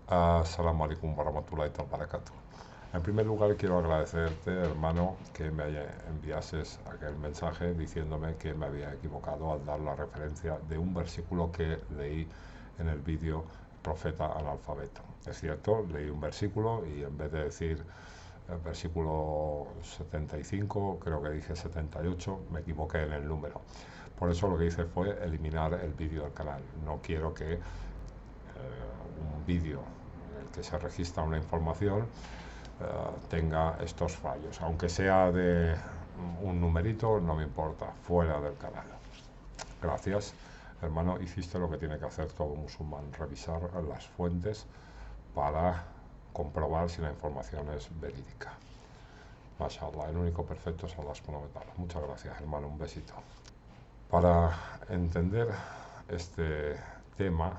Assalamu alaikum warahmatullahi wabarakatuh. En primer lugar, quiero agradecerte, hermano, que me enviases aquel mensaje diciéndome que me había equivocado al dar la referencia de un versículo que leí en el vídeo Profeta Analfabeto. Es cierto, leí un versículo y en vez de decir el versículo 75, creo que dije 78, me equivoqué en el número. Por eso lo que hice fue eliminar el vídeo del canal. No quiero que un vídeo en el que se registra una información tenga estos fallos, aunque sea de un numerito, no me importa, fuera del canal. Gracias, hermano, hiciste lo que tiene que hacer todo musulmán, revisar las fuentes para comprobar si la información es verídica. Mashallah, el único perfecto es Allah subhanahu wa ta'ala. Muchas gracias, hermano, un besito. Para entender este tema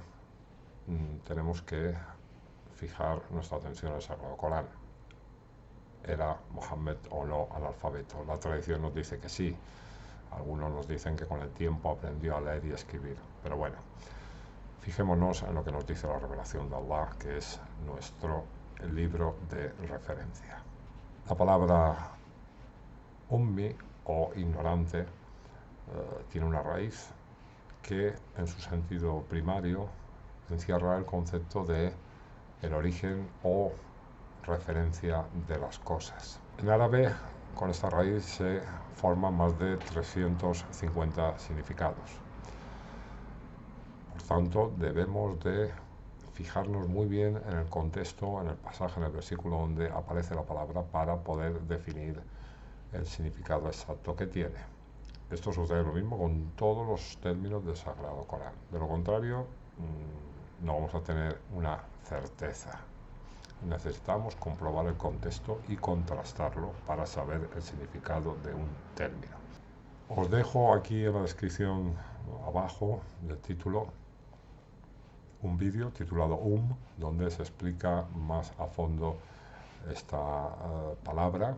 tenemos que fijar nuestra atención en el Sagrado Corán. ¿Era Mohammed o no analfabeto? La tradición nos dice que sí. Algunos nos dicen que con el tiempo aprendió a leer y escribir. Pero bueno, fijémonos en lo que nos dice la revelación de Allah, que es nuestro libro de referencia. La palabra ummi o ignorante tiene una raíz que en su sentido primario encierra el concepto de el origen o referencia de las cosas. En árabe, con esta raíz se forman más de 350 significados. Por tanto, debemos de fijarnos muy bien en el contexto, en el pasaje, en el versículo donde aparece la palabra para poder definir el significado exacto que tiene. Esto sucede lo mismo con todos los términos del Sagrado Corán. De lo contrario, no vamos a tener una certeza. Necesitamos comprobar el contexto y contrastarlo para saber el significado de un término. Os dejo aquí en la descripción abajo del título un vídeo titulado donde se explica más a fondo esta palabra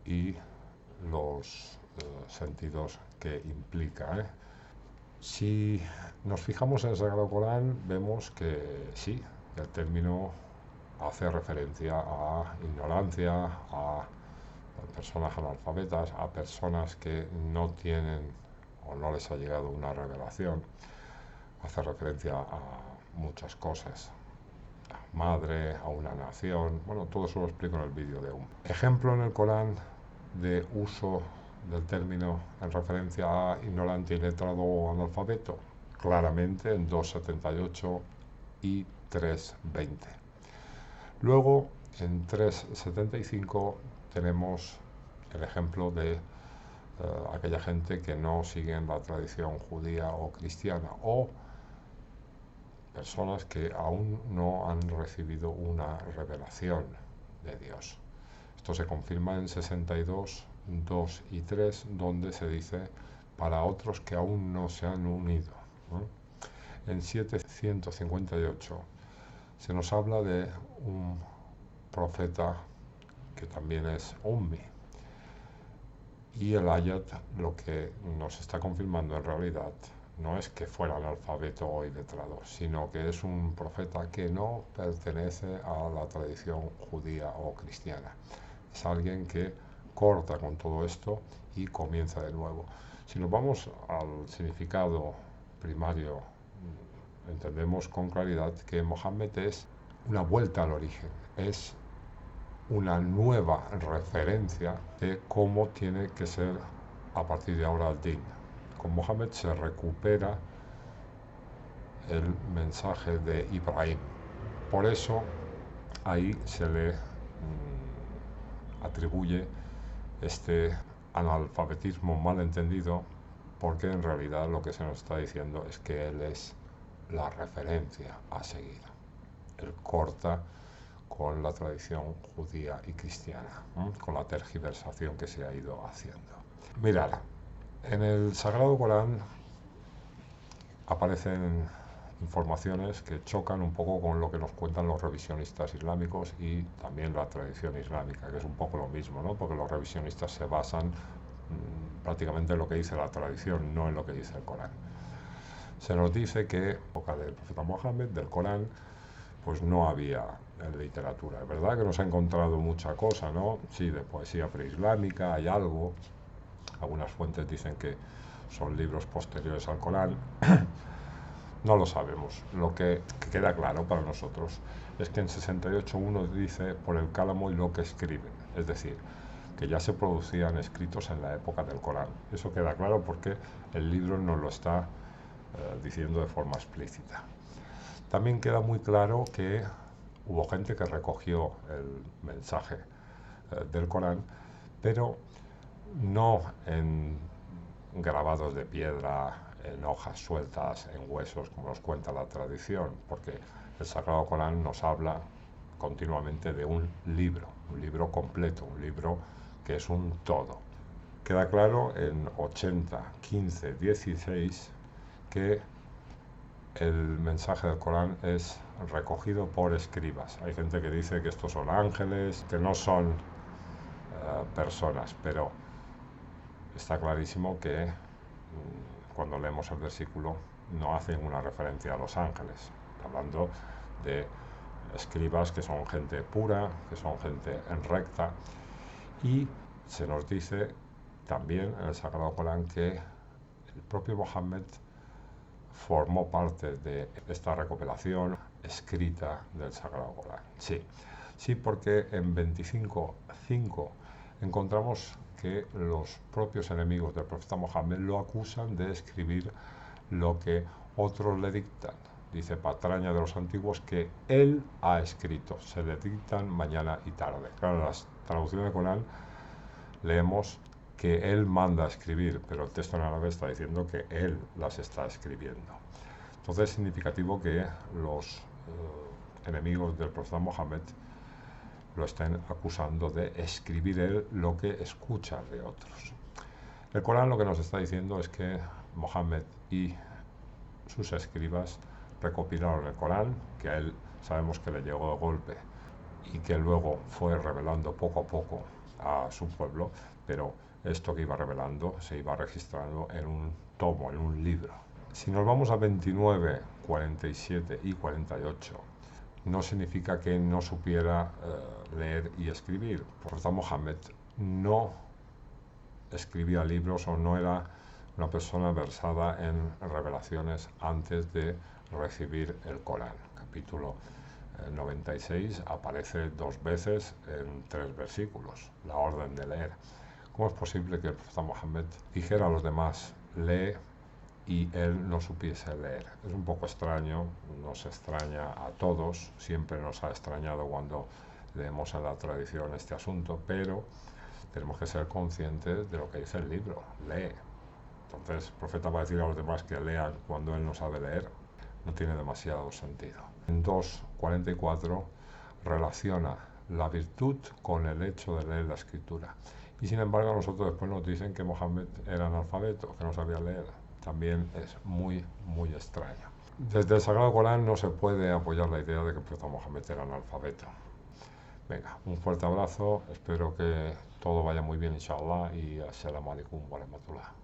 y los sentidos que implica. Si nos fijamos en el Sagrado Corán, vemos que sí, el término hace referencia a ignorancia, a personas analfabetas, a personas que no tienen o no les ha llegado una revelación. Hace referencia a muchas cosas, a madre, a una nación. Bueno, todo eso lo explico en el vídeo de Ejemplo en el Corán de uso del término en referencia a ignorante, iletrado o analfabeto, claramente en 2.78 y 3.20. Luego, en 3.75 tenemos el ejemplo de aquella gente que no sigue la tradición judía o cristiana, o personas que aún no han recibido una revelación de Dios. Esto se confirma en 62, 2 y 3, donde se dice para otros que aún no se han unido. En 758 se nos habla de un profeta que también es ummi. Y el ayat lo que nos está confirmando en realidad no es que fuera analfabeto o iletrado, sino que es un profeta que no pertenece a la tradición judía o cristiana. Es alguien que corta con todo esto y comienza de nuevo. Si nos vamos al significado primario, entendemos con claridad que Mohammed es una vuelta al origen, es una nueva referencia de cómo tiene que ser a partir de ahora el din. Con Mohammed se recupera el mensaje de Ibrahim. Por eso ahí se le atribuye este analfabetismo malentendido, porque en realidad lo que se nos está diciendo es que él es la referencia a seguir. Él corta con la tradición judía y cristiana, con la tergiversación que se ha ido haciendo. Mirad, en el Sagrado Corán aparecen informaciones que chocan un poco con lo que nos cuentan los revisionistas islámicos y también la tradición islámica, que es un poco lo mismo, ¿no? Porque los revisionistas se basan prácticamente en lo que dice la tradición, no en lo que dice el Corán. Se nos dice que en la época del profeta Mohammed, del Corán, pues no había literatura. Es verdad que nos ha encontrado mucha cosa, ¿no? Sí, de poesía preislámica hay algo. Algunas fuentes dicen que son libros posteriores al Corán. No lo sabemos. Lo que queda claro para nosotros es que en 68.1 dice por el cálamo y lo que escriben. Es decir, que ya se producían escritos en la época del Corán. Eso queda claro porque el libro nos lo está diciendo de forma explícita. También queda muy claro que hubo gente que recogió el mensaje del Corán, pero no en grabados de piedra, en hojas sueltas, en huesos, como nos cuenta la tradición, porque el Sagrado Corán nos habla continuamente de un libro completo, un libro que es un todo. Queda claro en 80, 15, 16 que el mensaje del Corán es recogido por escribas. Hay gente que dice que estos son ángeles, que no son personas, pero está clarísimo que cuando leemos el versículo no hace ninguna referencia a los ángeles, hablando de escribas que son gente pura, que son gente en recta, y se nos dice también en el Sagrado Corán que el propio Mohammed formó parte de esta recopilación escrita del Sagrado Corán. Sí, porque en 25.5 encontramos que los propios enemigos del profeta Mohammed lo acusan de escribir lo que otros le dictan. Dice patraña de los antiguos que él ha escrito, se le dictan mañana y tarde. Claro, en las traducciones del Corán leemos que él manda a escribir, pero el texto en árabe está diciendo que él las está escribiendo. Entonces es significativo que los enemigos del profeta Mohammed lo estén acusando de escribir él lo que escucha de otros. El Corán lo que nos está diciendo es que Mohammed y sus escribas recopilaron el Corán, que a él sabemos que le llegó de golpe y que luego fue revelando poco a poco a su pueblo, pero esto que iba revelando se iba registrando en un tomo, en un libro. Si nos vamos a 29, 47 y 48, no significa que no supiera leer y escribir. El profeta Mohammed no escribía libros o no era una persona versada en revelaciones antes de recibir el Corán. Capítulo 96 aparece 2 veces en 3 versículos, la orden de leer. ¿Cómo es posible que el profeta Mohammed dijera a los demás, lee, y él no supiese leer? Es un poco extraño, nos extraña a todos, siempre nos ha extrañado cuando leemos en la tradición este asunto, pero tenemos que ser conscientes de lo que dice el libro, lee. Entonces el profeta va a decir a los demás que lean cuando él no sabe leer, no tiene demasiado sentido. En 2.44 relaciona la virtud con el hecho de leer la escritura. Y sin embargo a nosotros después nos dicen que Mohammed era analfabeto, que no sabía leer. También es muy, muy extraño. Desde el Sagrado Corán no se puede apoyar la idea de que el profeta Mohammed era analfabeto. Venga, un fuerte abrazo, espero que todo vaya muy bien, inshallah, y assalamu alaikum wa rahmatullah.